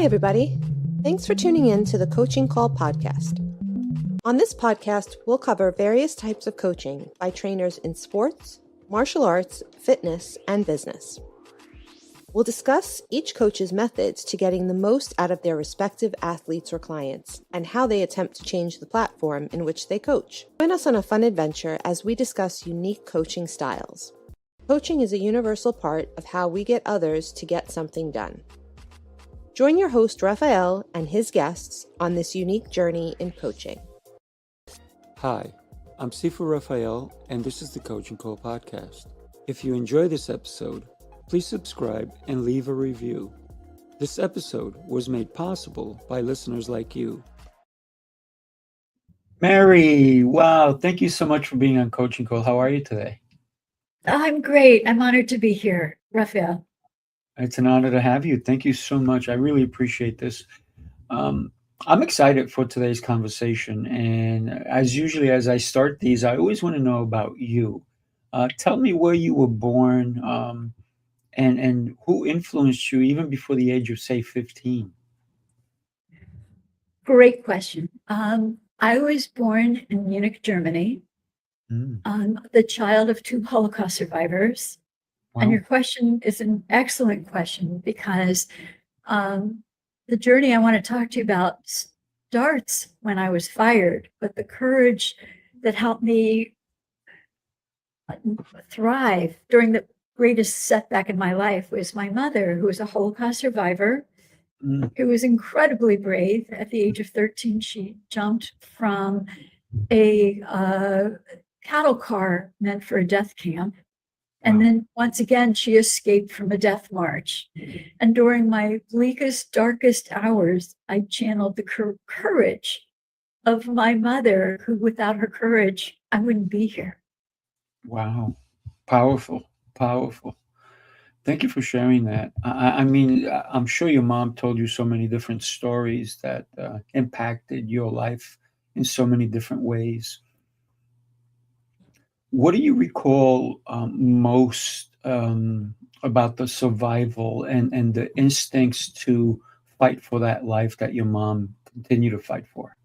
Hi, everybody. Thanks for tuning in to the Coaching Call podcast. On this podcast, we'll cover various types of coaching by trainers in sports, martial arts, fitness, and business. We'll discuss each coach's methods to getting the most out of their respective athletes or clients and how they attempt to change the platform in which they coach. Join us on a fun adventure as we discuss unique coaching styles. Coaching is a universal part of how we get others to get something done. Join your host, Rafael, and his guests on this unique journey in coaching. Hi, I'm Sifu Rafael, and this is the Coaching Call podcast. If you enjoy this episode, please subscribe and leave a review. This episode was made possible by listeners like you. Mary, wow, thank you so much for being on Coaching Call. How are you today? I'm great. I'm honored to be here, Rafael. It's an honor to have you. Thank you so much. I really appreciate this. I'm excited for today's conversation. And as I start these, I always want to know about you. Tell me where you were born and who influenced you even before the age of, say, 15. Great question. I was born in Munich, Germany. I'm the child of two Holocaust survivors. Wow. And your question is an excellent question because the journey I want to talk to you about starts when I was fired, but the courage that helped me thrive during the greatest setback in my life was my mother, who was a Holocaust survivor, who was incredibly brave. At the age of 13, she jumped from a cattle car meant for a death camp. And then once again, she escaped from a death march. And during my bleakest, darkest hours, I channeled the courage of my mother, who without her courage, I wouldn't be here. Wow. Powerful. Thank you for sharing that. I mean, I'm sure your mom told you so many different stories that impacted your life in so many different ways. What do you recall most about the survival and the instincts to fight for that life that your mom continued to fight for?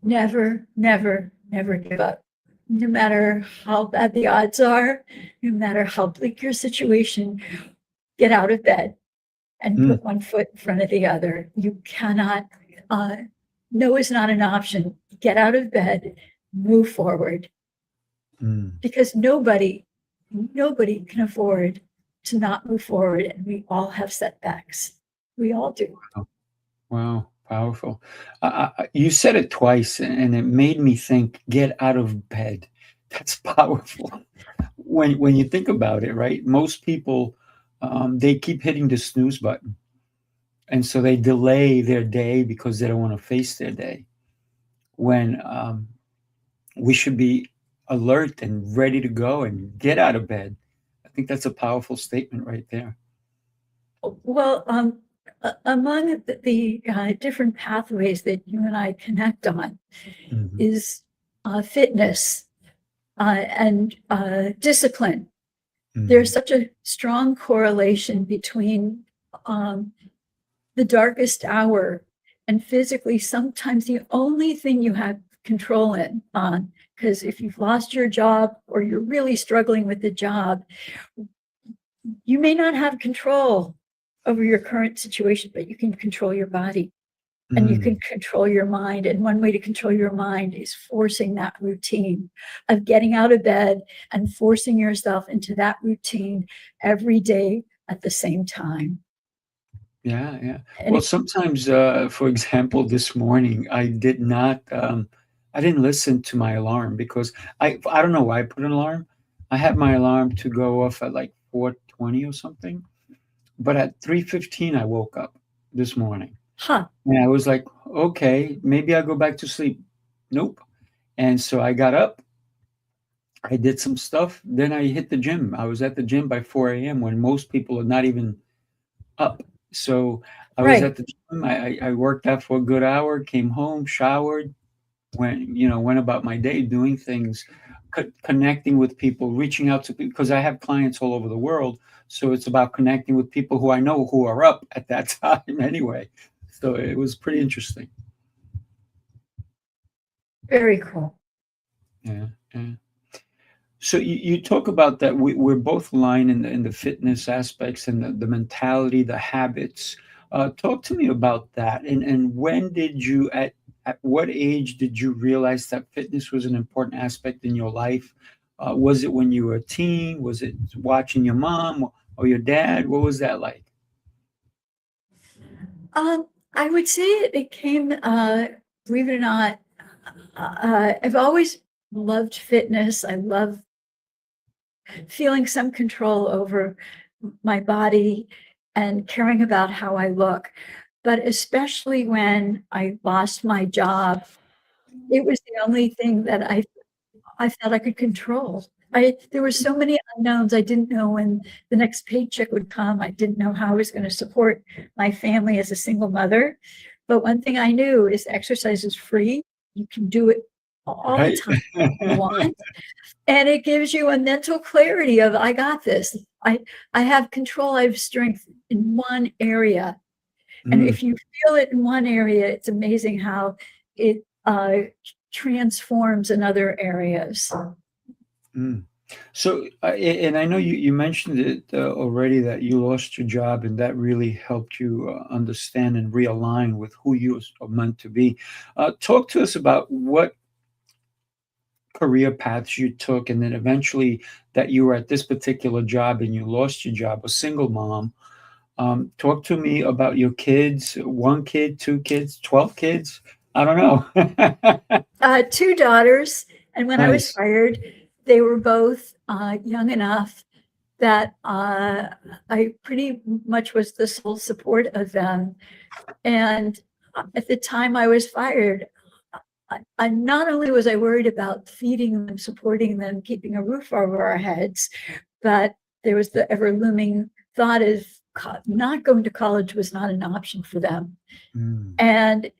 Never give up. No matter how bad the odds are, no matter how bleak your situation, get out of bed and put one foot in front of the other. You cannot, no is not an option. Get out of bed, move forward. Because nobody can afford to not move forward, and we all have setbacks. We all do. Wow, powerful. You said it twice, and it made me think, get out of bed. That's powerful. When you think about it, right? Most people, they keep hitting the snooze button. And so they delay their day because they don't want to face their day. When we should be alert and ready to go and get out of bed. I think that's a powerful statement right there. Well, among the different pathways that you and I connect on is fitness and discipline. There's such a strong correlation between the darkest hour and physically sometimes the only thing you have control on. Because if you've lost your job or you're really struggling with the job, you may not have control over your current situation, but you can control your body and you can control your mind. And one way to control your mind is forcing that routine of getting out of bed and forcing yourself into that routine every day at the same time. Yeah. Well, sometimes, for example, this morning, I didn't listen to my alarm because I don't know why I put an alarm. I had my alarm to go off at like 4:20 or something. But at 3:15, I woke up this morning. And I was like, okay, maybe I'll go back to sleep. Nope. And so I got up. I did some stuff. Then I hit the gym. I was at the gym by 4 a.m. when most people are not even up. So I was at the gym. I worked out for a good hour, came home, showered, went about my day doing things. connecting with people, reaching out to people, because I have clients all over the world. So it's about connecting with people who I know who are up at that time anyway. So it was pretty interesting. Very cool. Yeah. So you talk about that we're both aligned in the fitness aspects and the mentality, the habits. Talk to me about that. And when did you, at what age did you realize that fitness was an important aspect in your life? Was it when you were a teen? Was it watching your mom or your dad? What was that like? I would say it came, believe it or not, I've always loved fitness. I love feeling some control over my body and caring about how I look. But especially when I lost my job, it was the only thing that I felt I could control. There were so many unknowns. I didn't know when the next paycheck would come. I didn't know how I was going to support my family as a single mother. But one thing I knew is exercise is free. You can do it all the Right. time you want. And it gives you a mental clarity of, I got this. I have control. I have strength in one area. And Mm. if you feel it in one area, it's amazing how it transforms in other areas. Mm. So, and I know you mentioned it already that you lost your job, and that really helped you understand and realign with who you are meant to be. Talk to us about what career paths you took, and then eventually that you were at this particular job and you lost your job, a single mom. Talk to me about your kids, one kid, two kids, 12 kids. I don't know. 2 daughters, and when I was Nice. fired, they were both young enough that I pretty much was the sole support of them. And at the time I was fired, I not only was I worried about feeding them, supporting them, keeping a roof over our heads, but there was the ever looming thought of not going to college was not an option for them. Mm. And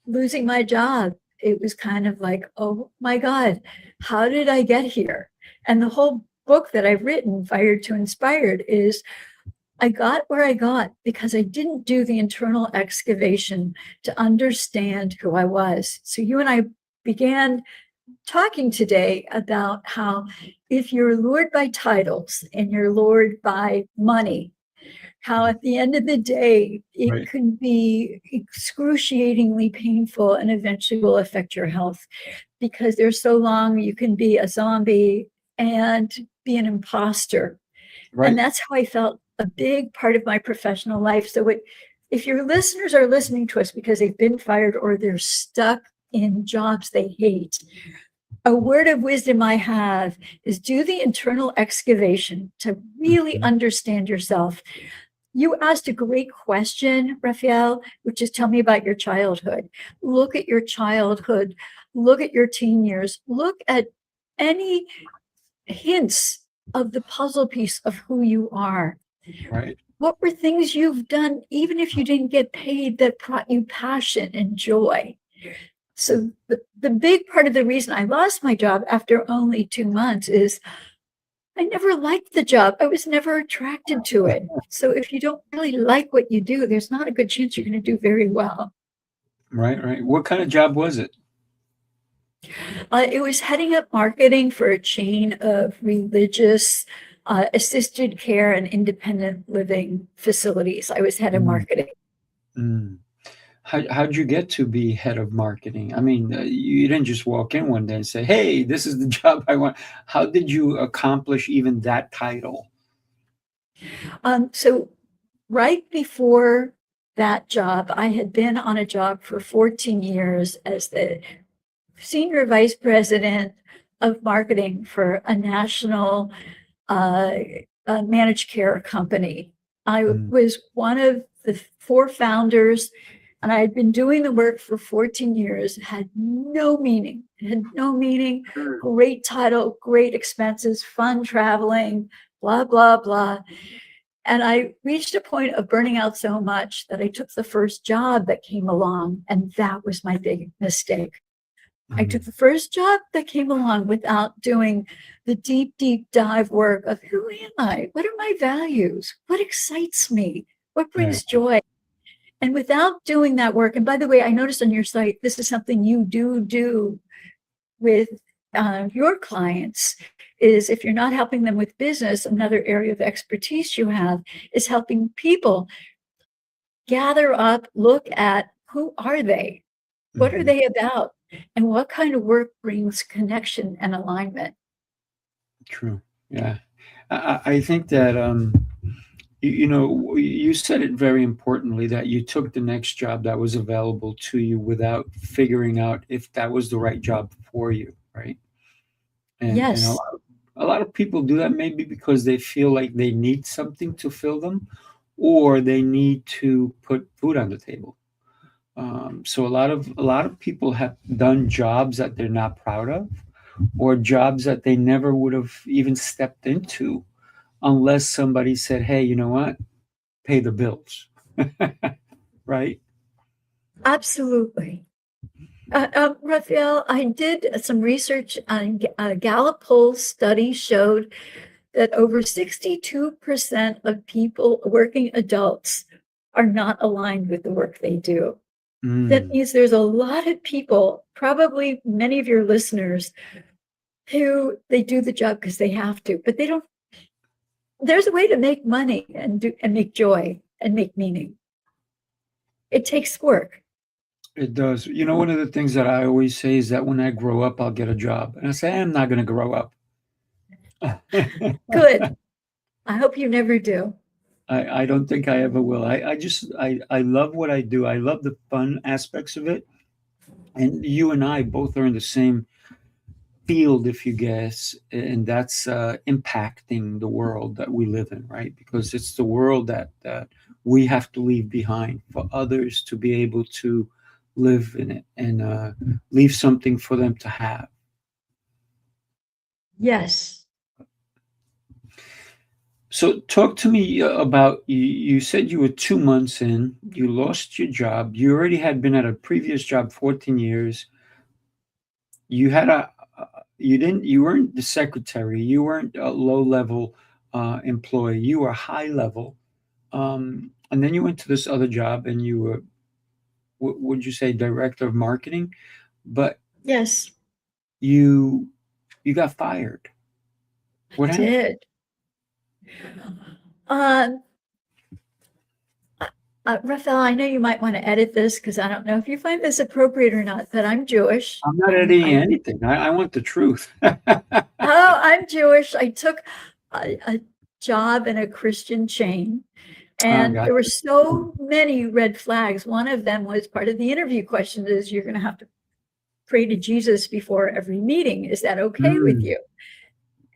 losing my job, it was kind of like, oh my God, how did I get here? And the whole book that I've written, Fired to Inspired, is I got where I got because I didn't do the internal excavation to understand who I was. So you and I began talking today about how if you're lured by titles and you're lured by money, how at the end of the day, it Right. can be excruciatingly painful and eventually will affect your health because there's so long you can be a zombie and be an imposter. And Right. that's how I felt a big part of my professional life. So if your listeners are listening to us because they've been fired or they're stuck in jobs they hate, a word of wisdom I have is do the internal excavation to really Mhm. understand yourself. You asked a great question, Rafael, which is tell me about your childhood. Look at your childhood. Look at your teen years. Look at any hints of the puzzle piece of who you are. Right. What were things you've done, even if you didn't get paid, that brought you passion and joy? So the big part of the reason I lost my job after only 2 months is I never liked the job. I was never attracted to it. So if you don't really like what you do, there's not a good chance you're going to do very well. Right. Right. What kind of job was it? It was heading up marketing for a chain of religious assisted care and independent living facilities. I was head of Mm. marketing. Mm. How'd you get to be head of marketing? I mean, you didn't just walk in one day and say, "Hey, this is the job I want." How did you accomplish even that title? So right before that job, I had been on a job for 14 years as the senior vice president of marketing for a national managed care company. I Mm. was one of the 4 founders, and I had been doing the work for 14 years. It had no meaning. It had no meaning. Great title, great expenses, fun traveling, blah, blah, blah. And I reached a point of burning out so much that I took the first job that came along, and that was my big mistake. I took the first job that came along without doing the deep, deep dive work of who am I? What are my values? What excites me? What brings joy? And without doing that work, and by the way, I noticed on your site, this is something you do with your clients, is if you're not helping them with business, another area of expertise you have is helping people gather up, look at who are they? What are they about? And what kind of work brings connection and alignment? True. Yeah. I think that, you said it very importantly that you took the next job that was available to you without figuring out if that was the right job for you, right? And Yes, a lot of people do that maybe because they feel like they need something to fill them, or they need to put food on the table. So a lot of people have done jobs that they're not proud of, or jobs that they never would have even stepped into unless somebody said, "Hey, you know what? Pay the bills." Right? absolutely. Rafael, I did some research on a Gallup poll study showed that over 62% of people, working adults, are not aligned with the work they do. That means there's a lot of people, probably many of your listeners, who they do the job because they have to, but they don't. There's a way to make money and make joy and make meaning. It takes work. It does. One of the things that I always say is that when I grow up, I'll get a job. And I say, I'm not going to grow up. Good. I hope you never do. I don't think I ever will. I love what I do. I love the fun aspects of it. And you and I both are in the same field, if you guess, and that's impacting the world that we live in, right? Because it's the world that we have to leave behind for others to be able to live in it and leave something for them to have. Yes. So talk to me about, you said you were 2 months in, you lost your job, you already had been at a previous job 14 years. You had you weren't the secretary, you weren't a low level employee, you were high level. And then you went to this other job and you were, would you say, director of marketing? But Yes. you got fired. What happened? Did. Rafael, I know you might want to edit this because I don't know if you find this appropriate or not, but I'm Jewish. I'm not editing anything. I want the truth. I'm Jewish. I took a job in a Christian chain, and there were so many red flags. One of them was part of the interview question is you're going to have to pray to Jesus before every meeting. Is that okay with you?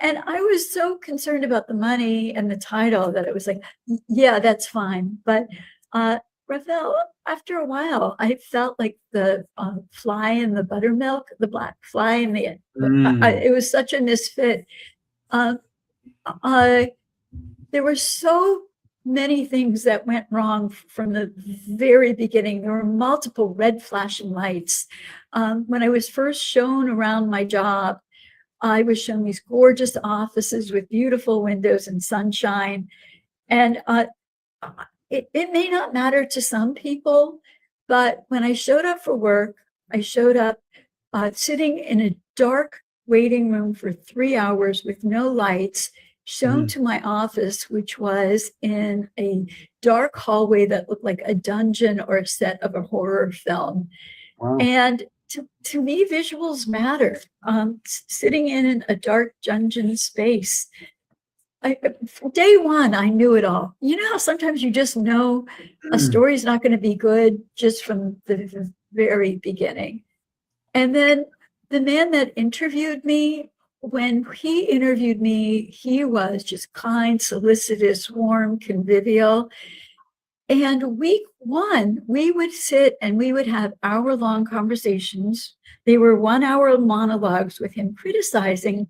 And I was so concerned about the money and the title that it was like, yeah, that's fine. But Rafael, after a while, I felt like the fly in the buttermilk, the black fly in the, it was such a misfit. There were so many things that went wrong from the very beginning. There were multiple red flashing lights. When I was first shown around my job, I was shown these gorgeous offices with beautiful windows and sunshine. And it may not matter to some people, but when I showed up for work, I showed up sitting in a dark waiting room for 3 hours with no lights, shown to my office, which was in a dark hallway that looked like a dungeon or a set of a horror film. Wow. And to me, visuals matter. Sitting in a dark dungeon space, day one, I knew it all. You know how sometimes you just know a story is not going to be good just from the very beginning. And then the man that interviewed me, when he interviewed me, he was just kind, solicitous, warm, convivial. And week one, we would sit and we would have hour-long conversations. They were 1-hour monologues with him criticizing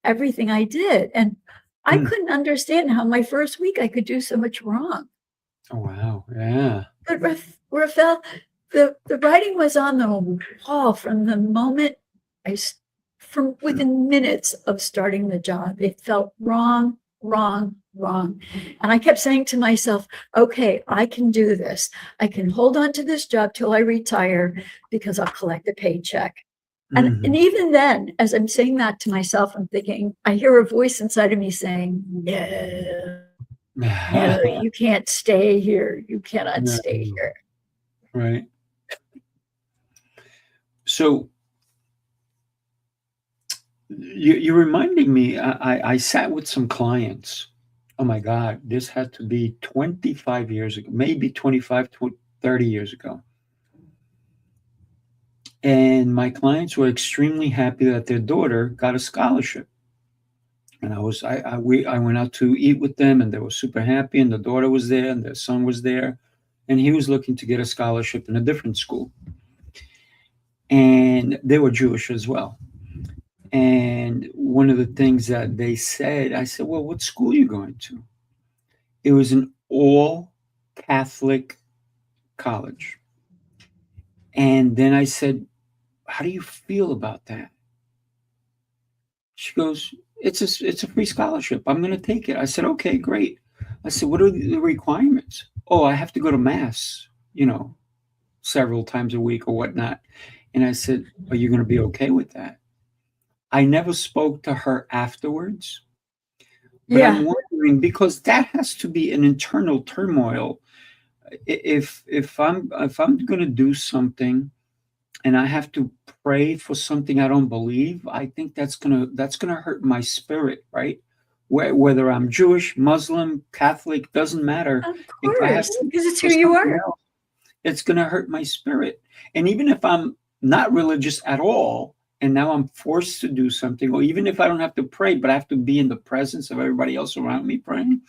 everything I did. And I couldn't understand how my first week I could do so much wrong. Oh, wow. Yeah. But Rafael, the writing was on the wall from the moment from within minutes of starting the job. It felt wrong. And I kept saying to myself, okay, I can do this. I can hold on to this job till I retire because I'll collect a paycheck. And even then, as I'm saying that to myself, I'm thinking, I hear a voice inside of me saying, no, you can't stay here. You cannot stay here. Right. So you're reminding me, I sat with some clients. Oh my God, this had to be 25 years ago, maybe 25 to 30 years ago. And my clients were extremely happy that their daughter got a scholarship. And I went out to eat with them, and they were super happy. And the daughter was there, and their son was there, and he was looking to get a scholarship in a different school. And they were Jewish as well. And one of the things that they said, I said, well, what school are you going to? It was an all Catholic college. And then I said, how do you feel about that? She goes, it's a free scholarship. I'm going to take it. I said, okay, great. I said, what are the requirements? Oh, I have to go to mass, several times a week or whatnot. And I said, are you going to be okay with that? I never spoke to her afterwards, but I'm wondering, because that has to be an internal turmoil. If I'm going to do something and I have to pray for something I don't believe, I think that's gonna hurt my spirit, right? Whether I'm Jewish, Muslim, Catholic, doesn't matter. Of course, because it's who you are. Else, it's gonna hurt my spirit. And even if I'm not religious at all, and now I'm forced to do something, or even if I don't have to pray, but I have to be in the presence of everybody else around me praying,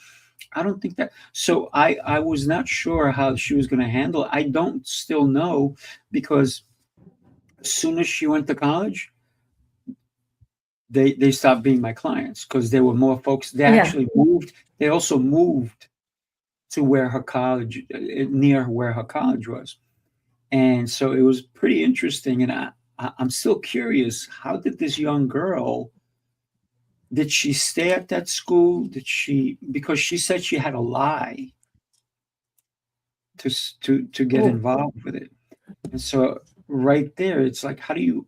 I don't think that. So I was not sure how she was going to handle it. I don't still know, because as soon as she went to college, they stopped being my clients, because there were more folks. They actually moved. They also moved to where her college, near where her college was. And so it was pretty interesting. And I'm still curious, how did this young girl, did she stay at that school? Because she said she had to lie to get involved with it. And so right there, it's like, how do you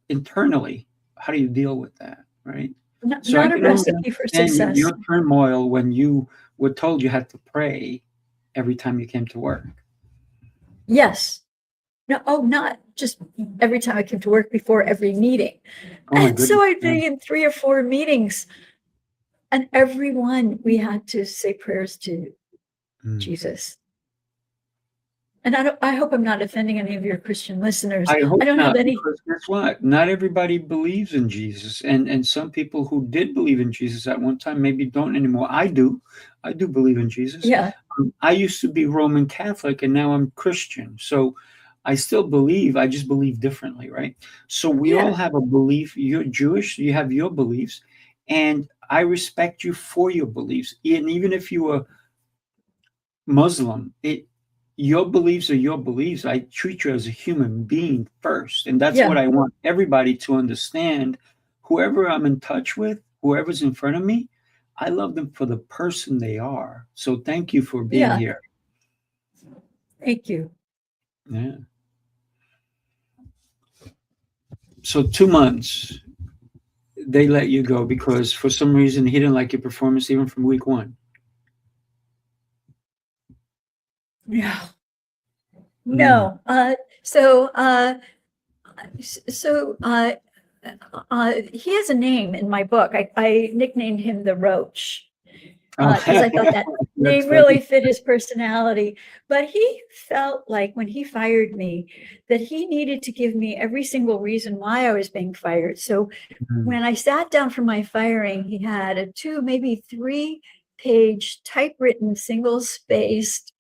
deal with that, right? Not a recipe for success. Your turmoil when you were told you had to pray every time you came to work. Yes. No, not just every time I came to work, before every meeting. And so I'd be in 3 or 4 meetings, and every one we had to say prayers to Jesus. And I hope I'm not offending any of your Christian listeners. I hope don't not, have any. Because guess what? Not everybody believes in Jesus, and some people who did believe in Jesus at one time maybe don't anymore. I do believe in Jesus. Yeah. I used to be Roman Catholic, and now I'm Christian. So I still believe. I just believe differently, right? So we all have a belief. You're Jewish, you have your beliefs, and I respect you for your beliefs. And even if you were Muslim, your beliefs are your beliefs. I treat you as a human being first. And that's what I want everybody to understand. Whoever I'm in touch with, whoever's in front of me, I love them for the person they are. So thank you for being here. Thank you. Yeah. So 2 months, they let you go because for some reason he didn't like your performance even from week 1. No. He has a name in my book. I nicknamed him the Roach, because I thought that name really fit his personality. But he felt like when he fired me that he needed to give me every single reason why I was being fired. So when I sat down for my firing, he had a 2, maybe 3-page typewritten, single-spaced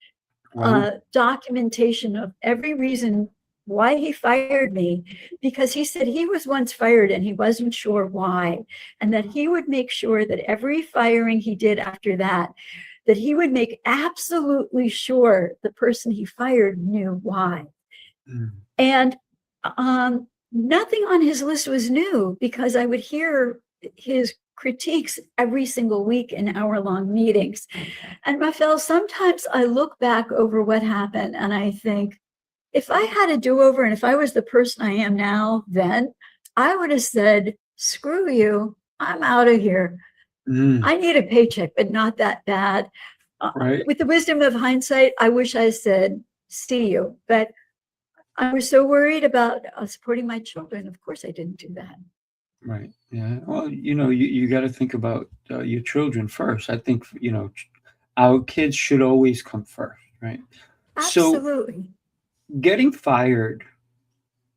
documentation of every reason why he fired me, because he said he was once fired and he wasn't sure why, and that he would make sure that every firing he did after that he would make absolutely sure the person he fired knew why. Mm. And nothing on his list was new because I would hear his critiques every single week in hour-long meetings. And Rafael, sometimes I look back over what happened and I think, if I had a do-over and if I was the person I am now, then I would have said, screw you, I'm out of here. I need a paycheck, but not that bad. Right. With the wisdom of hindsight, I wish I said, see you. But I was so worried about supporting my children. Of course, I didn't do that. Right. Yeah. Well, you got to think about your children first. I think, our kids should always come first, right? So Absolutely. getting fired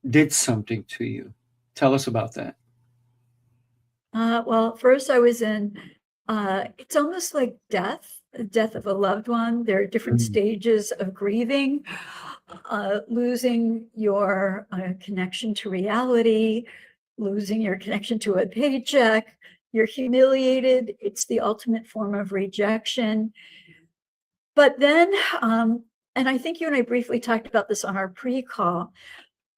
did something to you. Tell us about that. Well, first I was in, it's almost like death, the death of a loved one. There are different stages of grieving, losing your connection to reality, losing your connection to a paycheck. You're humiliated. It's the ultimate form of rejection. But then, and I think you and I briefly talked about this on our pre-call,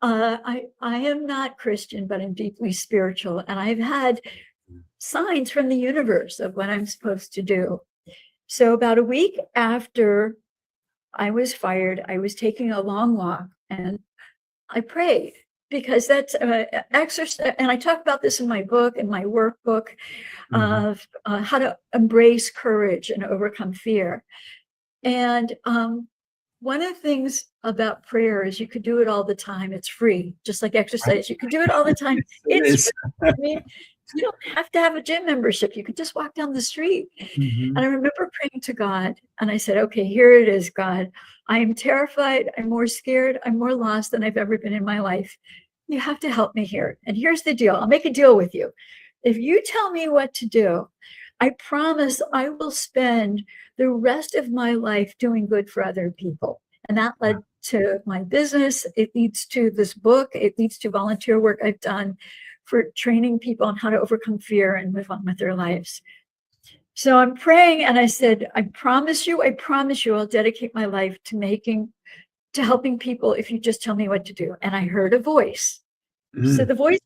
I am not Christian, but I'm deeply spiritual. And I've had signs from the universe of what I'm supposed to do. So about a week after I was fired, I was taking a long walk and I prayed because that's exercise. And I talk about this in my book, in my workbook of how to embrace courage and overcome fear. And one of the things about prayer is you could do it all the time. It's free, just like exercise. You can do it all the time. It's free. I mean, you don't have to have a gym membership. You could just walk down the street. And I remember praying to God and I said, okay, here it is, God. I am terrified. I'm more scared. I'm more lost than I've ever been in my life. You have to help me here. And here's the deal. I'll make a deal with you. If you tell me what to do, I promise I will spend the rest of my life doing good for other people. And that led to my business. It leads to this book. It leads to volunteer work I've done for training people on how to overcome fear and move on with their lives. So I'm praying and I said, I promise you, I'll dedicate my life to helping people if you just tell me what to do. And I heard a voice. So the voice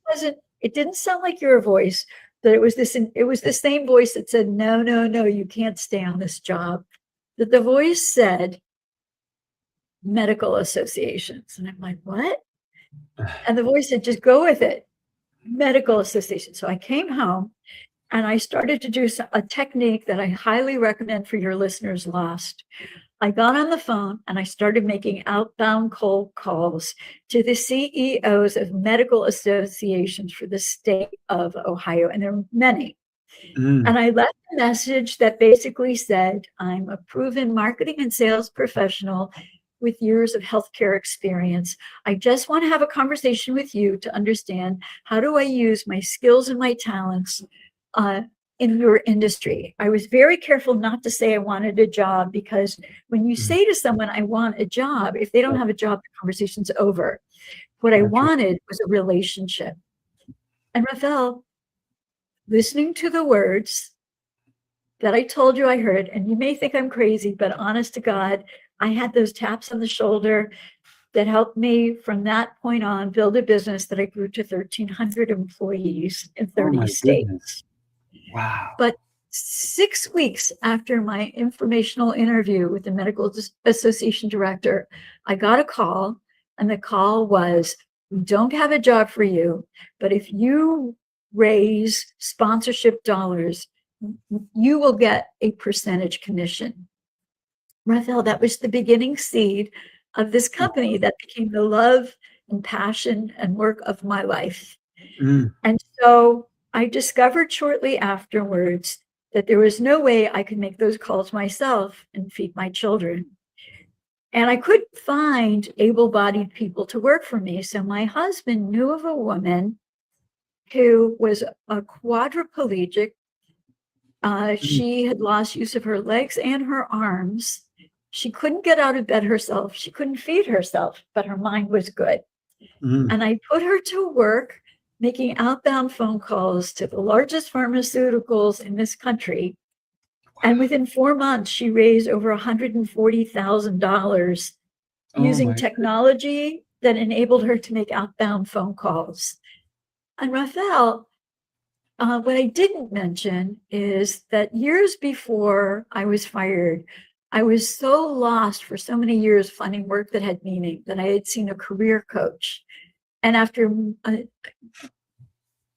it didn't sound like your voice, but it was the same voice that said, no, you can't stay on this job. That the voice said, medical associations. And I'm like, what? And the voice said, just go with it. Medical association. So I came home and I started to do a technique that I highly recommend for your listeners lost. I got on the phone and I started making outbound cold calls to the CEOs of medical associations for the state of Ohio, and there are many. And I left a message that basically said, I'm a proven marketing and sales professional with years of healthcare experience. I just want to have a conversation with you to understand how do I use my skills and my talents in your industry. I was very careful not to say I wanted a job, because when you say to someone, I want a job, if they don't have a job, the conversation's over. What I wanted was a relationship. And Rafael, listening to the words that I told you I heard, and you may think I'm crazy, but honest to God, I had those taps on the shoulder that helped me from that point on build a business that I grew to 1,300 employees in 30 states. Goodness. Wow. But 6 weeks after my informational interview with the Medical Association director, I got a call, and the call was, we don't have a job for you, but if you raise sponsorship dollars, you will get a percentage commission. Rafael, that was the beginning seed of this company that became the love and passion and work of my life. And so I discovered shortly afterwards that there was no way I could make those calls myself and feed my children. And I couldn't find able-bodied people to work for me. So my husband knew of a woman who was a quadriplegic. She had lost use of her legs and her arms. She couldn't get out of bed herself. She couldn't feed herself, but her mind was good. And I put her to work making outbound phone calls to the largest pharmaceuticals in this country. And within 4 months, she raised over $140,000 using technology that enabled her to make outbound phone calls. And Rafael, what I didn't mention is that years before I was fired, I was so lost for so many years finding work that had meaning that I had seen a career coach. And after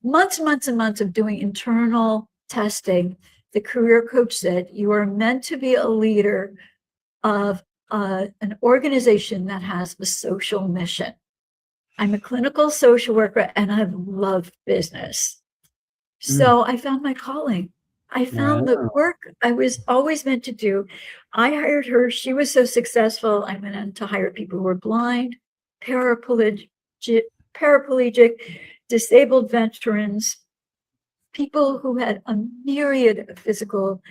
months and months of doing internal testing, the career coach said, you are meant to be a leader of an organization that has a social mission. I'm a clinical social worker and I love business. So I found my calling. I found the work I was always meant to do. I hired her. She was so successful. I went on to hire people who were blind, paraplegic, disabled veterans, people who had a myriad of physical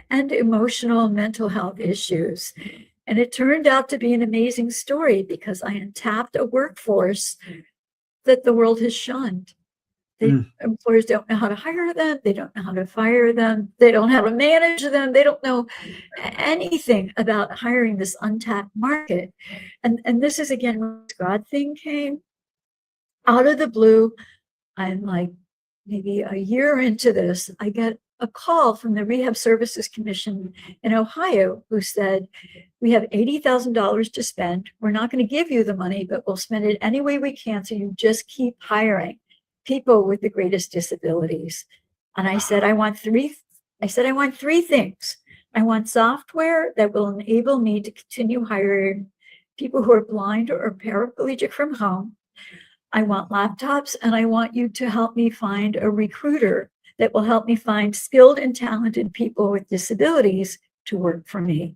and emotional mental health issues. And it turned out to be an amazing story because I untapped a workforce that the world has shunned. Employers don't know how to hire them. They don't know how to fire them. They don't know how to manage them. They don't know anything about hiring this untapped market. And this is, again, when this God thing came out of the blue. I'm like, maybe a year into this, I get a call from the Rehab Services Commission in Ohio who said, we have $80,000 to spend. We're not going to give you the money, but we'll spend it any way we can. So you just keep hiring people with the greatest disabilities. And I said, I want three things. I want software that will enable me to continue hiring people who are blind or paraplegic from home. I want laptops, and I want you to help me find a recruiter that will help me find skilled and talented people with disabilities to work for me.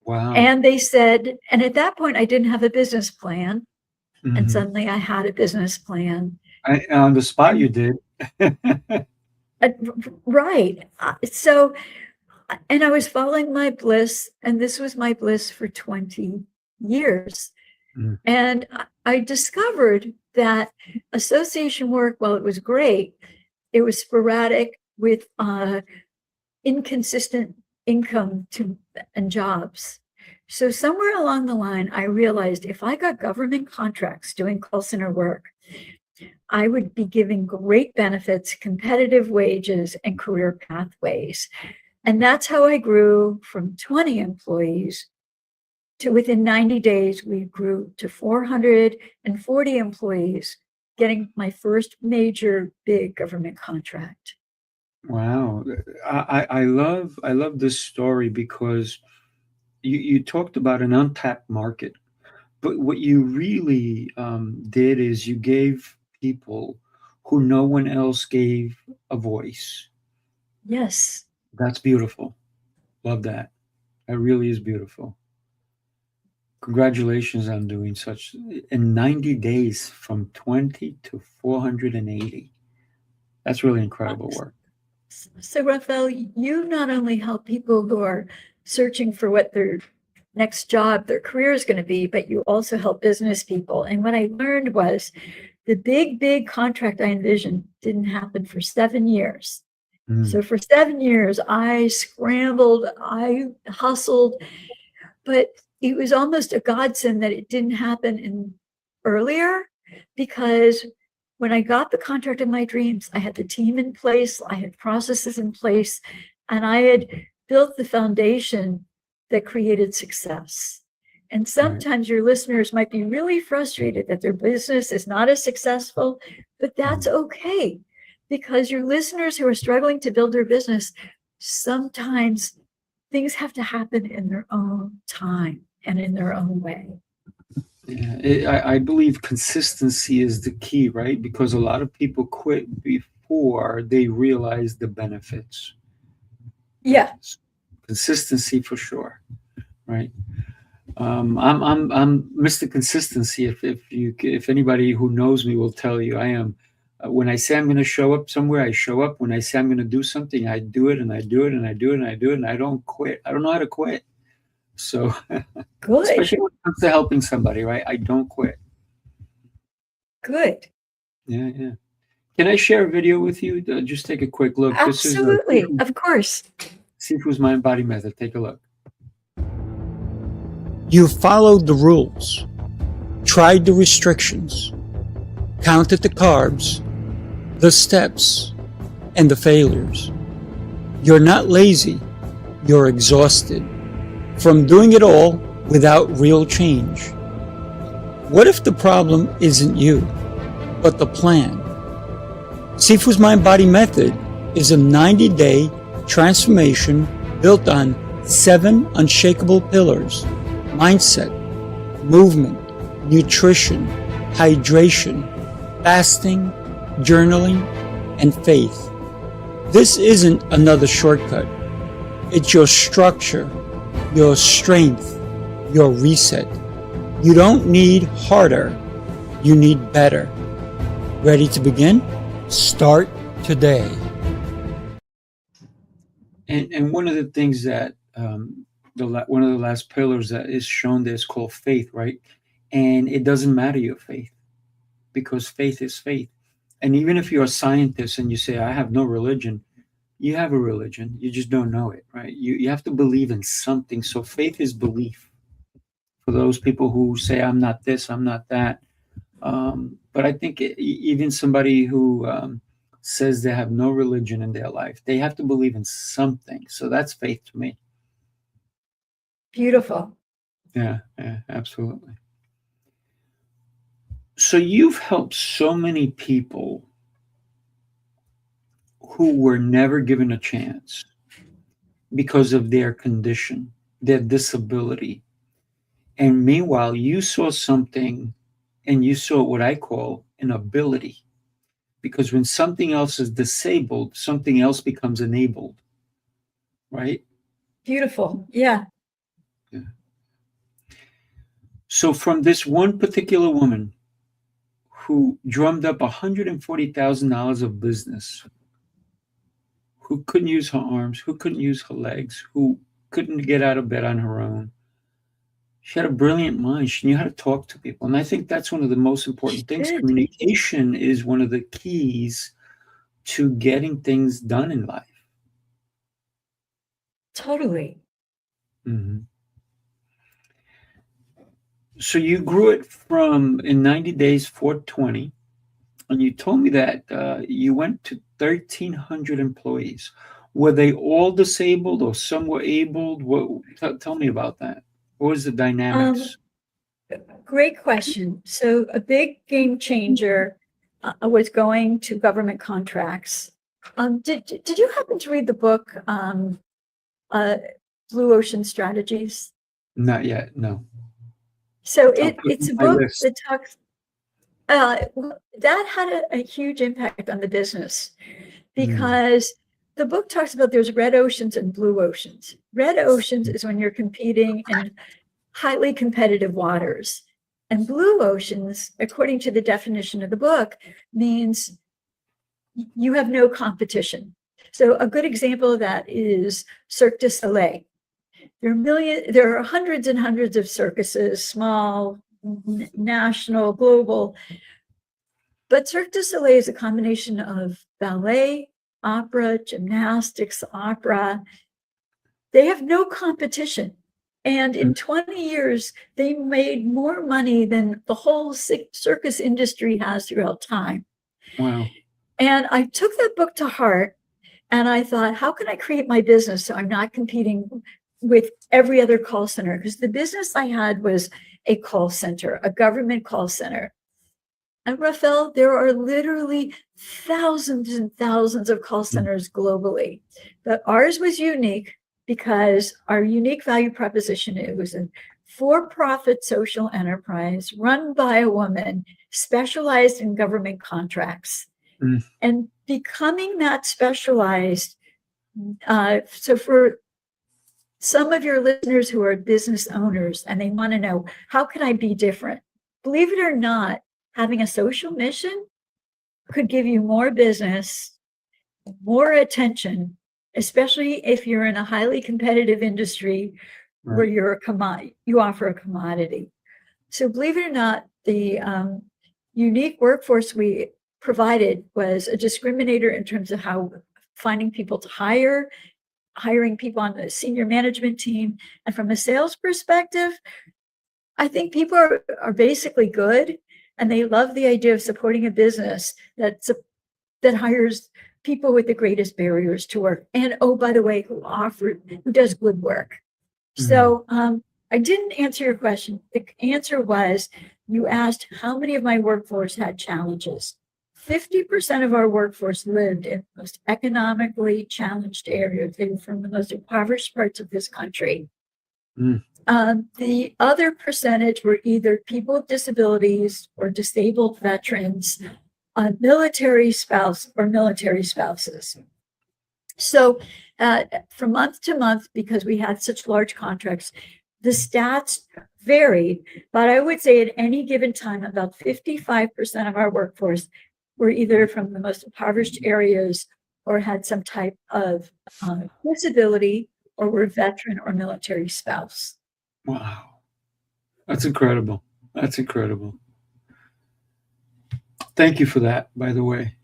Wow. And they said, and at that point, I didn't have a business plan. And suddenly I had a business plan. On the spot you did. Right. So, and I was following my bliss, and this was my bliss for 20 years. And I discovered that association work, while it was great, it was sporadic with inconsistent income and jobs. So somewhere along the line, I realized if I got government contracts doing call center work, I would be giving great benefits, competitive wages, and career pathways. And that's how I grew from 20 employees to within 90 days, we grew to 440 employees, getting my first major big government contract. Wow. I love this story because you talked about an untapped market, but what you really did is you gave people who no one else gave a voice. Yes. That's beautiful. Love that. That really is beautiful. Congratulations on doing such in 90 days from 20 to 480. That's really incredible work. So, Rafael, you not only help people who are searching for what their next job, their career is going to be, but you also help business people. And what I learned was the big contract I envisioned didn't happen for 7 years. So for 7 years, I scrambled, I hustled, but it was almost a godsend that it didn't happen earlier, because when I got the contract of my dreams, I had the team in place, I had processes in place, and I had built the foundation that created success. And sometimes your listeners might be really frustrated that their business is not as successful, but that's okay, because your listeners who are struggling to build their business, sometimes things have to happen in their own time and in their own way. Yeah, I believe consistency is the key, right? Because a lot of people quit before they realize the benefits. Yeah. Consistency for sure, right? I'm Mr. Consistency. If anybody who knows me will tell you, I am. When I say I'm going to show up somewhere, I show up. When I say I'm going to do something, I do it, and I do it, and I do it, and I do it, and I don't quit. I don't know how to quit. So, good. Especially when it comes to helping somebody, right? I don't quit. Good. Yeah. Can I share a video with you? Just take a quick look. Absolutely. This is, of course. Sifu's Mind Body Method. Take a look. You followed the rules. tried the restrictions, counted the carbs, the steps, and the failures. You're not lazy, you're exhausted from doing it all without real change. What if the problem isn't you, but the plan? Sifu's Mind-Body Method is a 90-day transformation built on 7 unshakable pillars: mindset, movement, nutrition, hydration, fasting, journaling, and faith. This isn't another shortcut. It's your structure, your strength, your reset. You don't need harder, you need better. Ready to begin? Start today. And one of the things that one of the last pillars that is shown there is called faith, right? And it doesn't matter your faith, because faith is faith. And even if you're a scientist and you say, I have no religion, you have a religion. You just don't know it, right? You have to believe in something. So faith is belief. For those people who say, I'm not this, I'm not that. But I think even somebody who says they have no religion in their life, they have to believe in something. So that's faith to me. Beautiful. Yeah, absolutely. So you've helped so many people who were never given a chance because of their condition, their disability. And meanwhile, you saw something, and you saw what I call an ability. Because when something else is disabled, something else becomes enabled, right? Beautiful. Yeah. So from this one particular woman who drummed up $140,000 of business, who couldn't use her arms, who couldn't use her legs, who couldn't get out of bed on her own, she had a brilliant mind. She knew how to talk to people. And I think that's one of the most important things. Communication is one of the keys to getting things done in life. Totally. Mm-hmm. So you grew it from, in 90 days, 420. And you told me that you went to 1,300 employees. Were they all disabled or some were abled? Tell me about that. What was the dynamics? Great question. So a big game changer was going to government contracts. Did you happen to read the book, Blue Ocean Strategies? Not yet, no. So it's a book that talks, that had a huge impact on the business, because the book talks about there's red oceans and blue oceans. Red oceans is when you're competing in highly competitive waters. And blue oceans, according to the definition of the book, means you have no competition. So a good example of that is Cirque du Soleil. There are hundreds and hundreds of circuses, small, national, global. But Cirque du Soleil is a combination of ballet, opera, gymnastics, opera. They have no competition. And in 20 years, they made more money than the whole circus industry has throughout time. Wow. And I took that book to heart, and I thought, how can I create my business so I'm not competing with every other call center? Because the business I had was a call center, a government call center. And Rafael, there are literally thousands and thousands of call centers globally. But ours was unique because our unique value proposition, it was a for-profit social enterprise run by a woman specialized in government contracts. And becoming that specialized, so for some of your listeners who are business owners and they want to know, how can I be different? Believe it or not, having a social mission could give you more business, more attention, especially if you're in a highly competitive industry where you're you offer a commodity. So believe it or not, the unique workforce we provided was a discriminator in terms of how finding people to hiring people on the senior management team. And from a sales perspective, I think people are basically good, and they love the idea of supporting a business that hires people with the greatest barriers to work. And oh, by the way, who does good work. So I didn't answer your question. The answer was, you asked how many of my workforce had challenges. 50% of our workforce lived in the most economically challenged areas. They were from the most impoverished parts of this country. The other percentage were either people with disabilities or disabled veterans, military spouse or military spouses. So from month to month, because we had such large contracts, the stats varied, but I would say at any given time, about 55% of our workforce were either from the most impoverished areas or had some type of disability or were veteran or military spouse. Wow. That's incredible. That's incredible. Thank you for that, by the way.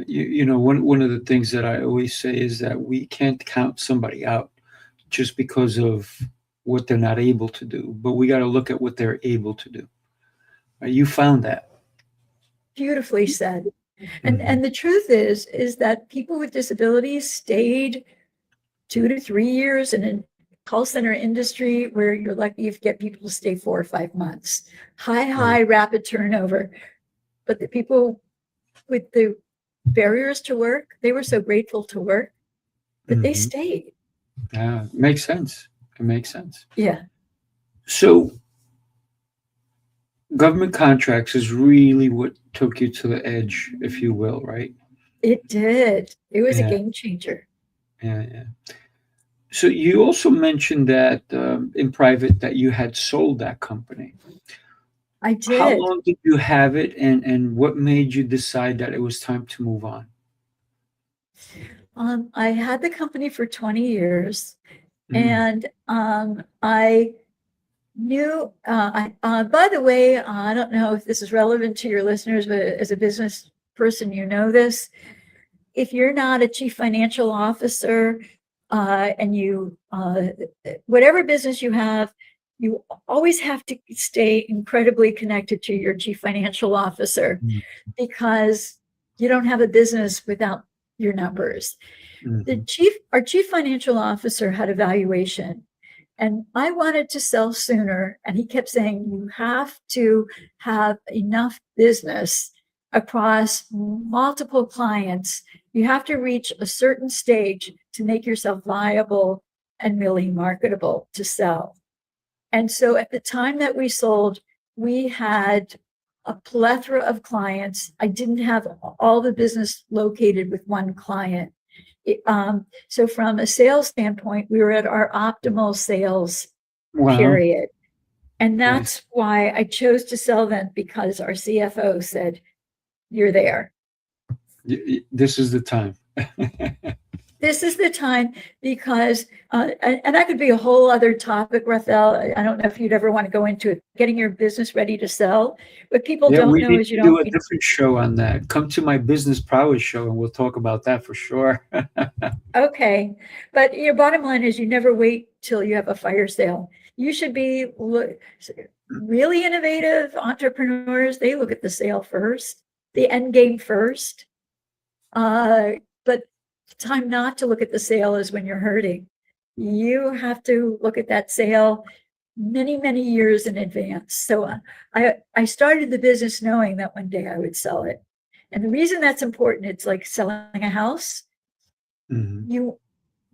You know, one of the things that I always say is that we can't count somebody out just because of what they're not able to do, but we got to look at what they're able to do. You found that. Beautifully said. And the truth is that people with disabilities stayed 2 to 3 years in a call center industry where you're lucky if you get people to stay 4 or 5 months. High, rapid turnover. But the people with the barriers to work, they were so grateful to work that they stayed. Yeah, it makes sense. It makes sense. Yeah. So government contracts is really what took you to the edge, if you will, right? It did. It was a game changer. Yeah. So you also mentioned that in private that you had sold that company. I did. How long did you have it, and what made you decide that it was time to move on? I had the company for 20 years, and I knew, by the way, I don't know if this is relevant to your listeners, but as a business person, you know this. If you're not a chief financial officer, and you, whatever business you have, you always have to stay incredibly connected to your chief financial officer because you don't have a business without your numbers. Our chief financial officer had a valuation, and I wanted to sell sooner. And he kept saying, you have to have enough business across multiple clients. You have to reach a certain stage to make yourself viable and really marketable to sell. And so at the time that we sold, we had a plethora of clients. I didn't have all the business located with one client. So from a sales standpoint, we were at our optimal sales period. And that's why I chose to sell them, because our CFO said, you're there. This is the time. This is the time because, and that could be a whole other topic, Rafael. I don't know if you'd ever want to go into it, getting your business ready to sell. What people don't know is you don't do a different show on that. Come to my Business Prowess show and we'll talk about that for sure. Okay. But your bottom line is you never wait till you have a fire sale. You should be really innovative entrepreneurs. They look at the sale first, the end game first. But time not to look at the sale is when you're hurting. You have to look at that sale many, many years in advance. So I started the business knowing that one day I would sell it. And the reason that's important, it's like selling a house.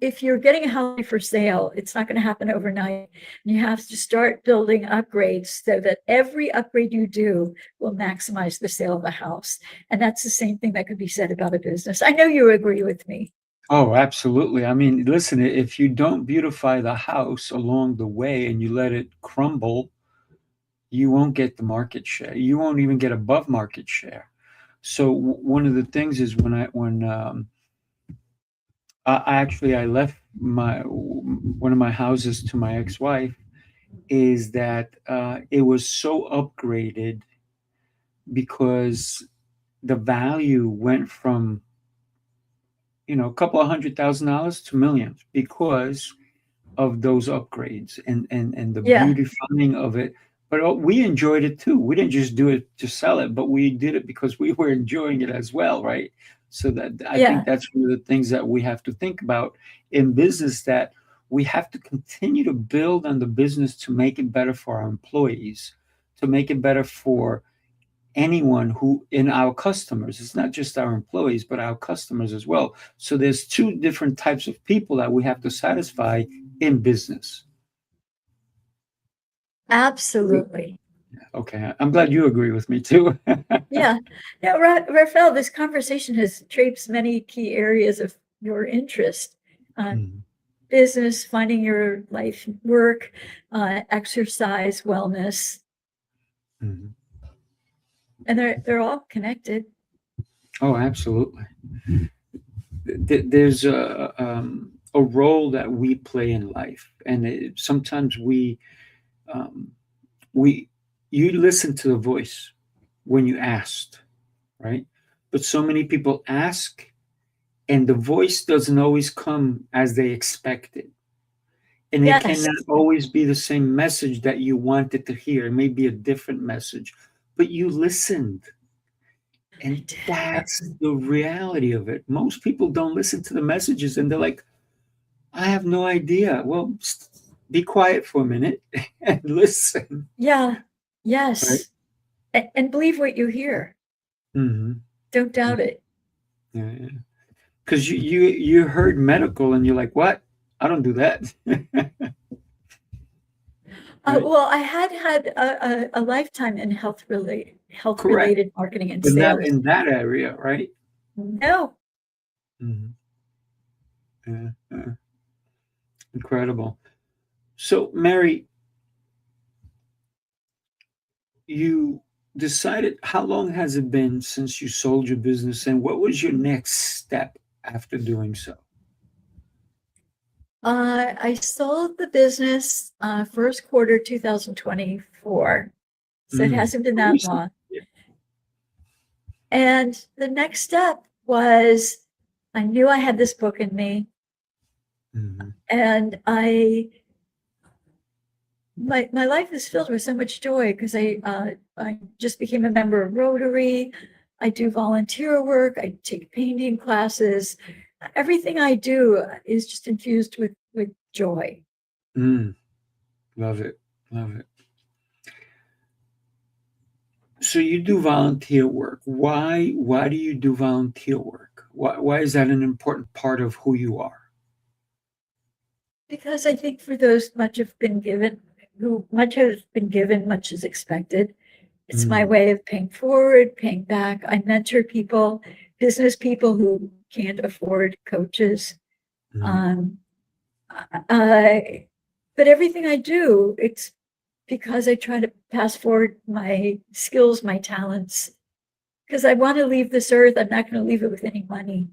If you're getting a house for sale, it's not going to happen overnight. You have to start building upgrades so that every upgrade you do will maximize the sale of the house. And that's the same thing that could be said about a business. I know you agree with me. Oh, absolutely. I mean, listen, if you don't beautify the house along the way and you let it crumble, you won't get the market share. You won't even get above market share. So one of the things is I left one of my houses to my ex-wife, is that it was so upgraded because the value went from a couple of $100,000 to millions, because of those upgrades and the Yeah. beautifying of it. But we enjoyed it too. We didn't just do it to sell it, but we did it because we were enjoying it as well, right? So that I Yeah. think that's one of the things that we have to think about in business, that we have to continue to build on the business to make it better for our employees, to make it better for anyone who in our customers. It's not just our employees, but our customers as well. So there's two different types of people that we have to satisfy in business. Absolutely. Okay, I'm glad you agree with me too. Yeah. Now, Rafael, this conversation has traipsed many key areas of your interest. Business, finding your life work, exercise, wellness. And they're all connected. Oh, absolutely. There's a role that we play in life, and sometimes you listen to the voice when you asked, right? But so many people ask, and the voice doesn't always come as they expected. And it Yes. cannot always be the same message that you wanted to hear. It may be a different message, but you listened. And that's the reality of it. Most people don't listen to the messages and they're like, I have no idea. Well, be quiet for a minute and listen. Yeah. Yes. Right? And believe what you hear. Don't doubt it. Yeah. Because you heard medical and you're like, what? I don't do that. Well, I had a lifetime in health-related marketing and but sales. not in that area, right? No. Incredible. So, Merry, you decided, how long has it been since you sold your business, and what was your next step after doing so? I sold the business first quarter 2024, so it hasn't been that long. And the next step was, I knew I had this book in me, and my life is filled with so much joy because I just became a member of Rotary. I do volunteer work. I take painting classes. Everything I do is just infused with joy. Love it. Love it. So you do volunteer work. Why do you do volunteer work? Why is that an important part of who you are? Because I think for those much has been given, much is expected. It's my way of paying forward, paying back. I mentor people, business people who can't afford coaches. But everything I do, it's because I try to pass forward my skills, my talents, because I want to leave this earth. I'm not going to leave it with any money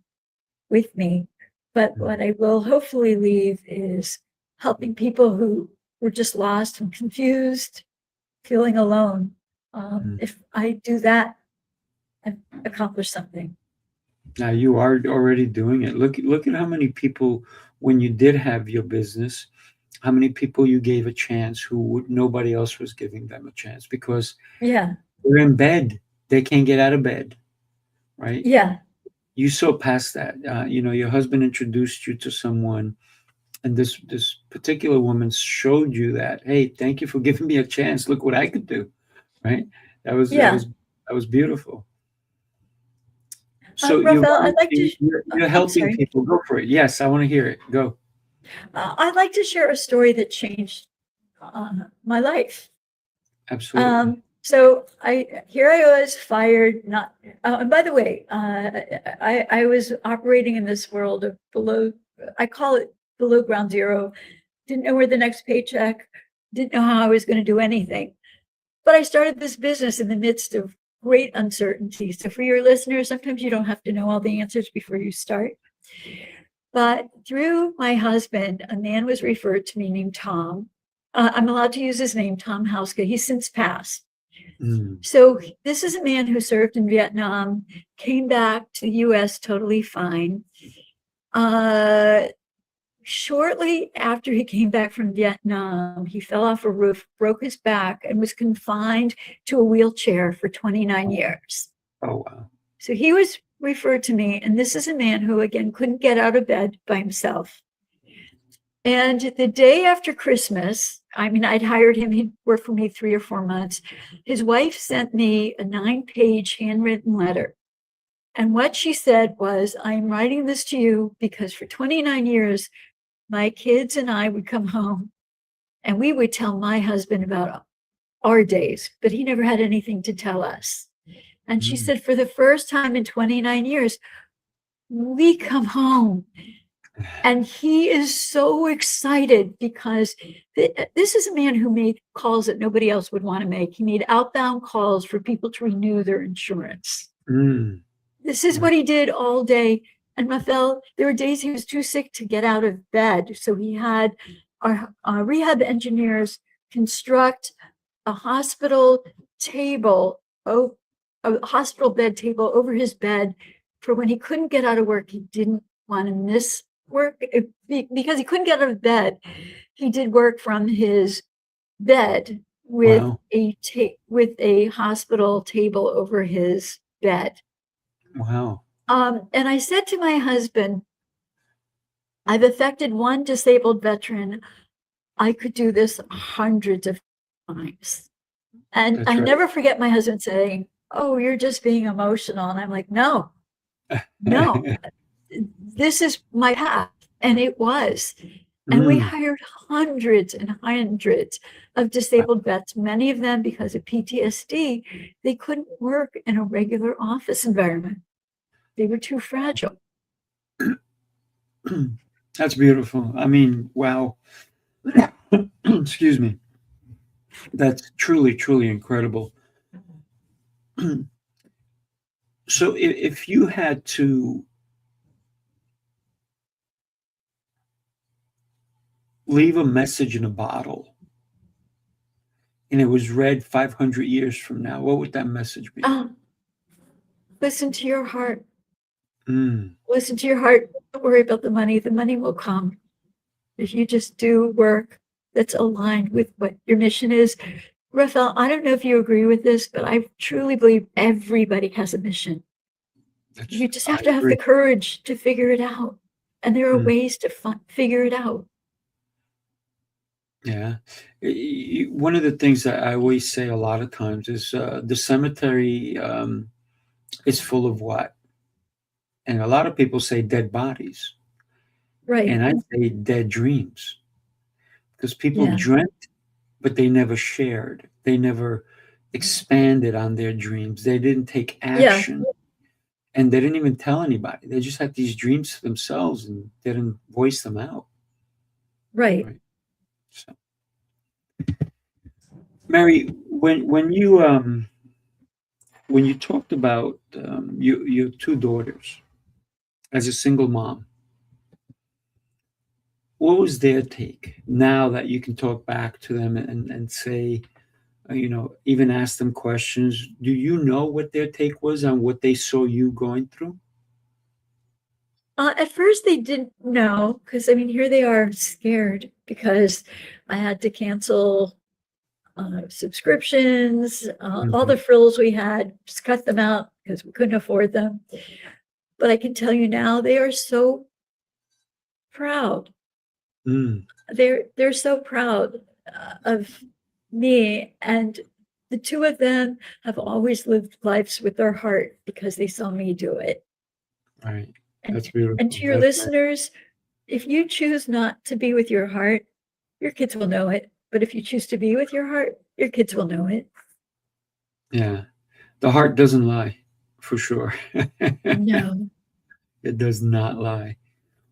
with me. But what I will hopefully leave is helping people who were just lost and confused, feeling alone. If I do that, I've accomplished something. Now you are already doing it. Look at how many people, when you did have your business, how many people you gave a chance who nobody else was giving them a chance because they're in bed. They can't get out of bed, right? Yeah. You saw past that. Your husband introduced you to someone, and this particular woman showed you that, hey, thank you for giving me a chance. Look what I could do, right? That was beautiful. So Rafael, you're helping people. Go for it. Yes, I want to hear it. Go. I'd like to share a story that changed my life. Absolutely. So I was fired. And by the way, I was operating in this world of below. I call it below ground zero. Didn't know where the next paycheck. Didn't know how I was going to do anything. But I started this business in the midst of great uncertainty. So for your listeners, sometimes you don't have to know all the answers before you start. But through my husband, a man was referred to me named Tom. I'm allowed to use his name, Tom Hauska. He's since passed. So this is a man who served in Vietnam, came back to the U.S. totally fine. shortly after he came back from Vietnam, he fell off a roof, broke his back, and was confined to a wheelchair for 29 years. Oh, wow. So he was referred to me, and this is a man who, again, couldn't get out of bed by himself. And the day after Christmas, I mean, I'd hired him, he'd worked for me 3 or 4 months. His wife sent me a 9-page handwritten letter. And what she said was, I'm writing this to you because for 29 years, my kids and I would come home and we would tell my husband about our days, but he never had anything to tell us. And she said, for the first time in 29 years, we come home. And he is so excited because this is a man who made calls that nobody else would want to make. He made outbound calls for people to renew their insurance. This is what he did all day. And Rafael, there were days he was too sick to get out of bed. So he had our rehab engineers construct a hospital table, a hospital bed table over his bed for when he couldn't get out of work. He didn't want to miss work because he couldn't get out of bed. He did work from his bed with a hospital table over his bed. Wow. And I said to my husband, I've affected one disabled veteran. I could do this hundreds of times. And That's I right. never forget my husband saying, oh, you're just being emotional. And I'm like, no, this is my path. And it was. And we hired hundreds and hundreds of disabled vets, many of them because of PTSD. They couldn't work in a regular office environment. They were too fragile. That's beautiful. I mean, wow. Excuse me. That's truly, truly incredible. So if you had to leave a message in a bottle and it was read 500 years from now, what would that message be? Listen to your heart. Listen to your heart. Don't worry about the money. The money will come if you just do work that's aligned with what your mission is. Rafael, I don't know if you agree with this, but I truly believe everybody has a mission. You just have to have the courage to figure it out. And there are ways to figure it out. Yeah. One of the things that I always say a lot of times is the cemetery is full of what? And a lot of people say dead bodies. Right. And I say dead dreams. Because people dreamt, but they never shared. They never expanded on their dreams. They didn't take action. And they didn't even tell anybody. They just had these dreams for themselves and didn't voice them out. Right. So, Mary, when you talked about your 2 daughters as a single mom, what was their take now that you can talk back to them and say, even ask them questions? Do you know what their take was on what they saw you going through? At first they didn't know, because I mean, here they are scared because I had to cancel subscriptions, all the frills we had, just cut them out because we couldn't afford them. But I can tell you now, they are so proud. They're so proud of me, and the 2 of them have always lived lives with their heart because they saw me do it. Right. That's beautiful. And to your listeners, if you choose not to be with your heart, your kids will know it. But if you choose to be with your heart, your kids will know it. Yeah. The heart doesn't lie, for sure. No. It does not lie.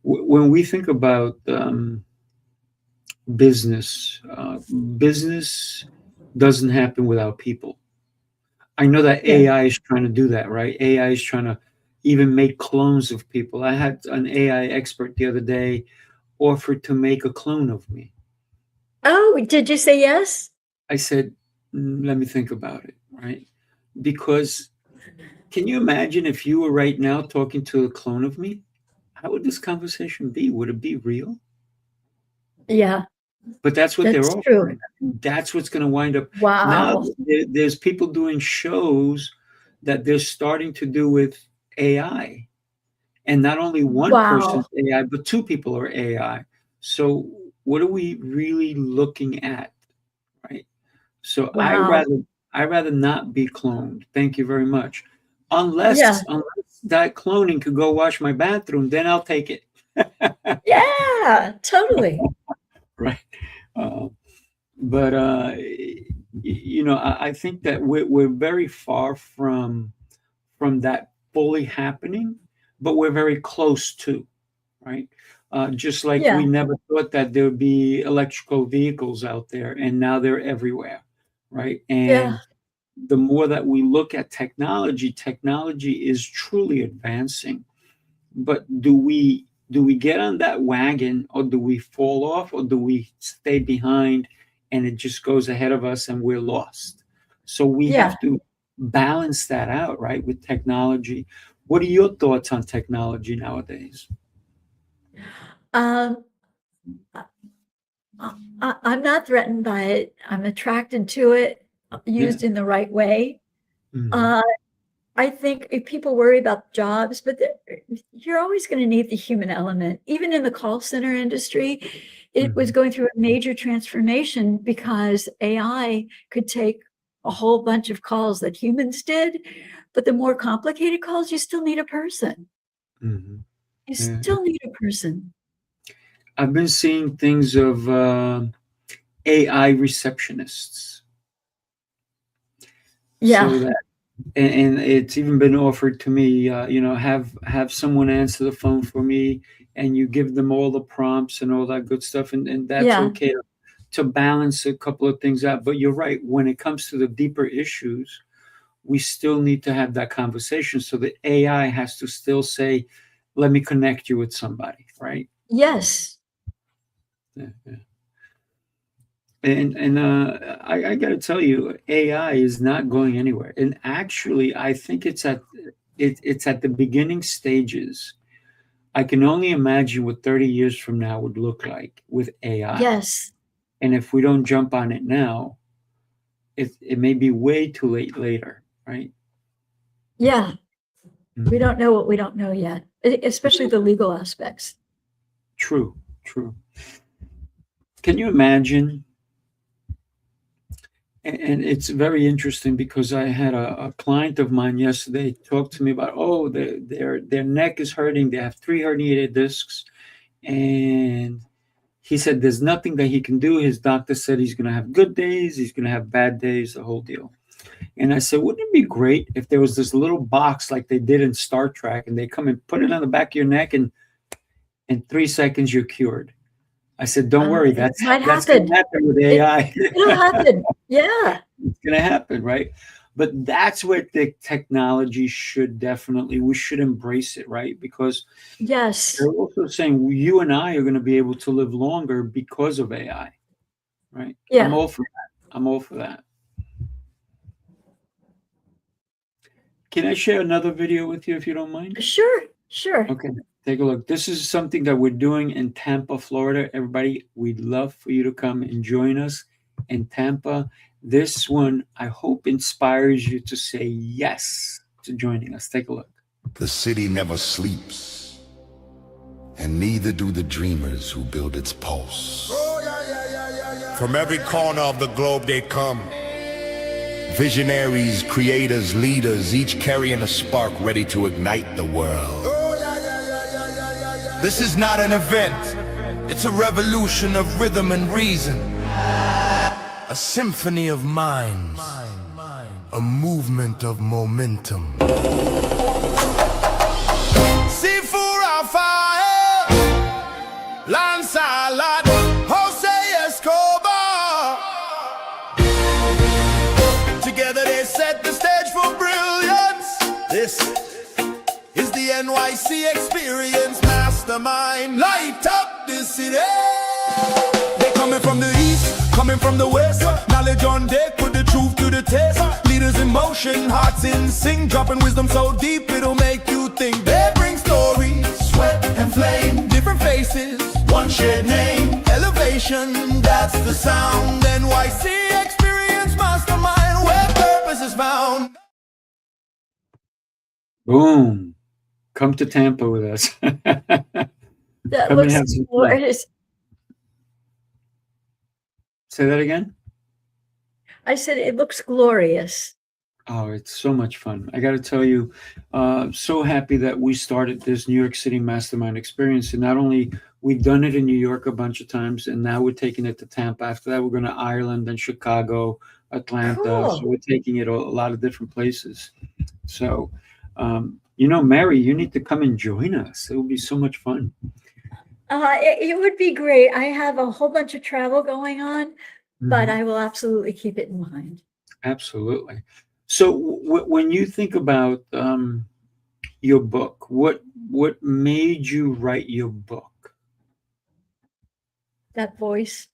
When we think about business, business doesn't happen without people. I know that AI is trying to do that, right? AI is trying to even make clones of people. I had an AI expert the other day offer to make a clone of me. Oh, did you say yes? I said, let me think about it, right? Because can you imagine if you were right now talking to a clone of me? How would this conversation be? Would it be real? Yeah, But that's what they're that's offering. true. That's what's going to wind up. Now Wow. there's people doing shows that they're starting to do with AI. And not only one person's Wow. AI, but two people are AI. So what are we really looking at, right? So Wow. I rather not be cloned. Thank you very much. Yeah. Unless that cloning could go wash my bathroom, then I'll take it. Yeah, totally. Right. Uh, but I think that we're very far from that fully happening, but we're very close to, right? Just like we Yeah. never thought that there would be electrical vehicles out there, and now they're everywhere, right? Yeah. And the more that we look at technology is truly advancing. But do we get on that wagon, or do we fall off, or do we stay behind and it just goes ahead of us and we're lost? So we Yeah. have to balance that out, right, with technology. What are your thoughts on technology nowadays? Um, I'm not threatened by it. I'm attracted to it, used in the right way. Mhm. I think if people worry about jobs, but you're always going to need the human element. Even in the call center industry, it was Mhm. going through a major transformation because AI could take a whole bunch of calls that humans did, but the more complicated calls, you still need a person. Mhm. You Yeah. still need a person. I've been seeing things of AI receptionists. Yeah. So that, and it's even been offered to me, have someone answer the phone for me, and you give them all the prompts and all that good stuff, and that's Yeah. okay to balance a couple of things out. But you're right, when it comes to the deeper issues, we still need to have that conversation. So the AI has to still say, let me connect you with somebody, right? Yes. Yeah, yeah. And I got to tell you, AI is not going anywhere. And actually, I think it's at the beginning stages. I can only imagine what 30 years from now would look like with AI. Yes. And if we don't jump on it now, it may be way too late later, right? Yeah. We Mhm. don't know what we don't know yet, especially the legal aspects. True, true. Can you imagine? And it's very interesting because I had a client of mine yesterday talk to me about, oh, their neck is hurting. They have 3 herniated discs, and he said there's nothing that he can do. His doctor said he's going to have good days, he's going to have bad days, the whole deal. And I said, wouldn't it be great if there was this little box like they did in Star Trek, and they come and put it on the back of your neck, and in 3 seconds you're cured. I said, don't worry, It might that's going happen. to happen with AI. It'll happen. Yeah. It's going to happen, right? But that's where the technology we should embrace it, right? Because Yes. they're also saying you and I are going to be able to live longer because of AI, right? Yeah. I'm all for that. I'm all for that. Can I share another video with you if you don't mind? Sure. Sure. Okay, take a look. This is something that we're doing in Tampa, Florida. Everybody, we'd love for you to come and join us in Tampa. This one, I hope, inspires you to say yes to joining us. Take a look. The city never sleeps, and neither do the dreamers who build its pulse. From every corner of the globe they come. Visionaries, creators, leaders, each carrying a spark ready to ignite the world. This is not an event. It's a revolution of rhythm and reason. A symphony of minds. A movement of momentum. Sifu Rafael, Lancelot, Jose Escobar. Together they set the stage for brilliance. This is the NYC experience. Mastermind, light up the city. They coming from the east, coming from the west. Knowledge on deck, put the truth to the test. Leaders in motion, hearts in sync, dropping wisdom so deep it'll make you think. They bring stories, sweat and flame, different faces, one shared name. Elevate inspiration, that's the sound. NYC Experience Mastermind, where purpose is found. Boom. Come to Tampa with us. That Come and looks have some fun. glorious. Say that again? I said it looks glorious. Oh, it's so much fun. I got to tell you, so happy that we started this New York City Mastermind experience. And not only we've done it in New York a bunch of times, and now we're taking it to Tampa. After that, we're going to Ireland and Chicago, Atlanta. Cool. So we're taking it a lot of different places. So, Mary, you need to come and join us. It will be so much fun. It would be great. I have a whole bunch of travel going on, but Mhm. I will absolutely keep it in mind. Absolutely. So when you think about your book, what made you write your book? That voice.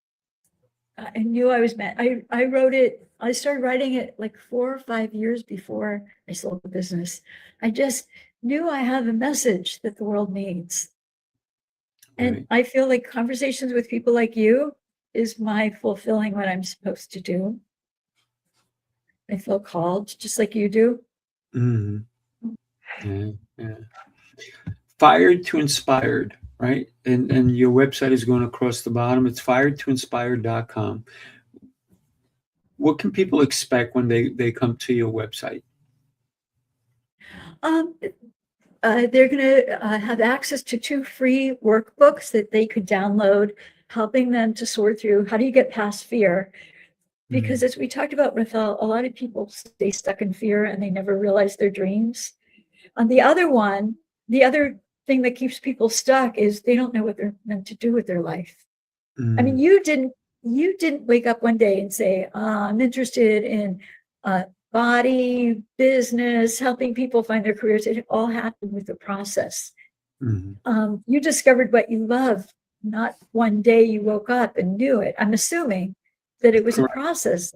I knew I was meant. I wrote it. I started writing it like 4 or 5 years before I sold the business. I just knew I have a message that the world needs. And Right. I feel like conversations with people like you is my fulfilling what I'm supposed to do. I feel called, just like you do. Mhm. Yeah. Fired to Inspired, right? And your website is going across the bottom. It's firedtoinspired.com. What can people expect when they come to your website? They're going to have access to 2 free workbooks that they could download, helping them to sort through how do you get past fear. Because as we talked about, Rafael, a lot of people stay stuck in fear and they never realize their dreams. On the other thing that keeps people stuck is they don't know what they're meant to do with their life. I mean, you didn't wake up one day and say, I'm interested in body, business, helping people find their careers. It all happened with the process. Mhm. You discovered what you love, not one day you woke up and knew it. I'm assuming that it was a Correct. process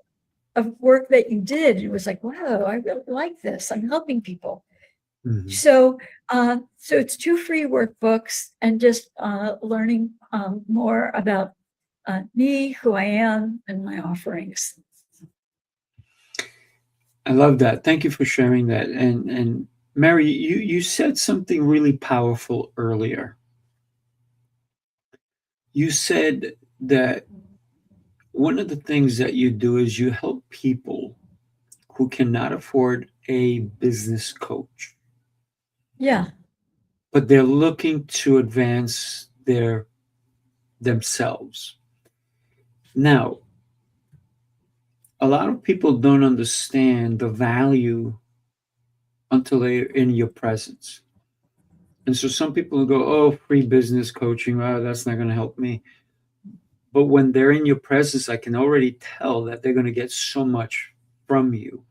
of work that you did. It was like, wow, I really like this. I'm helping people. Mhm. So it's 2 free workbooks and just learning more about me, who I am, and my offerings. I love that. Thank you for sharing that. And Mary, you said something really powerful earlier. You said that one of the things that you do is you help people who cannot afford a business coach, Yeah. but they're looking to advance themselves. Now, a lot of people don't understand the value until they're in your presence. And so some people go, oh, free business coaching, oh, that's not going to help me. But when they're in your presence, I can already tell that they're going to get so much from you.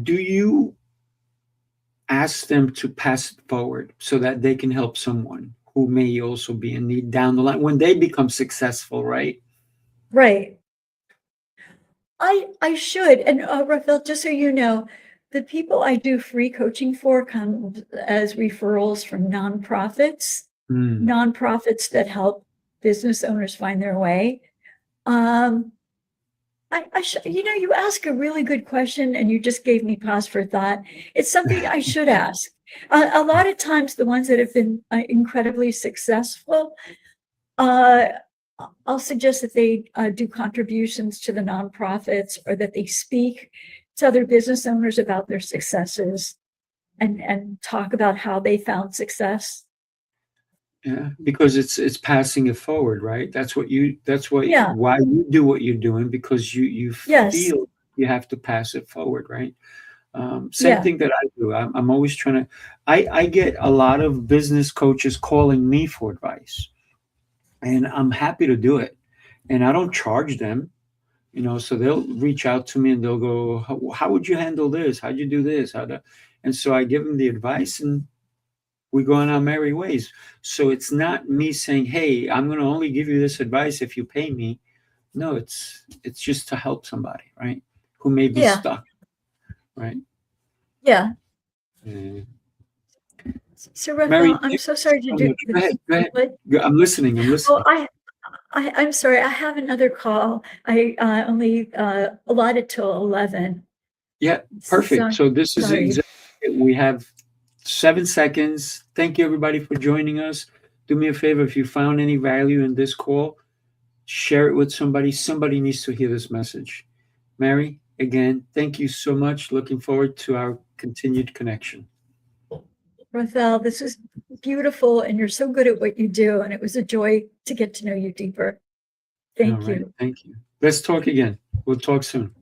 Do you ask them to pass it forward so that they can help someone who may also be in need down the line when they become successful, right? Right. I should. And Rafael, just so you know, the people I do free coaching for come as referrals from nonprofits that help business owners find their way. You ask a really good question and you just gave me pause for thought. It's something I should ask. A lot of times the ones that have been incredibly successful, I'll suggest that they do contributions to the nonprofits or that they speak to other business owners about their successes and talk about how they found success. Yeah, because it's passing it forward, right? That's why Yeah. why you do what you're doing, because you Yes. feel you have to pass it forward, right? Same Yeah. thing that I do. I'm always trying to. I get a lot of business coaches calling me for advice, and I'm happy to do it. And I don't charge them, so they'll reach out to me and they'll go, how would you handle this? How'd you do this? And so I give them the advice and we go on our merry ways. So it's not me saying, hey, I'm going to only give you this advice if you pay me. No, it's just to help somebody, right? Who may be Yeah. stuck, right? Yeah. Yeah. So Mary, Rafael, I'm so sorry to so do much. Go this. ahead. But I'm listening. oh, I'm sorry, I have another call. I only allotted till 11. Yeah, perfect. So this is sorry. exactly, we have 7 seconds. Thank you, everybody, for joining us. Do me a favor, if you found any value in this call, share it with somebody. Somebody needs to hear this message. Mary, again, thank you so much. Looking forward to our continued connection. Rafael, this was beautiful, and you're so good at what you do, and it was a joy to get to know you deeper. Thank you. Thank you. Let's talk again. We'll talk soon.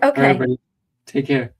Okay. All right, everybody. Take care.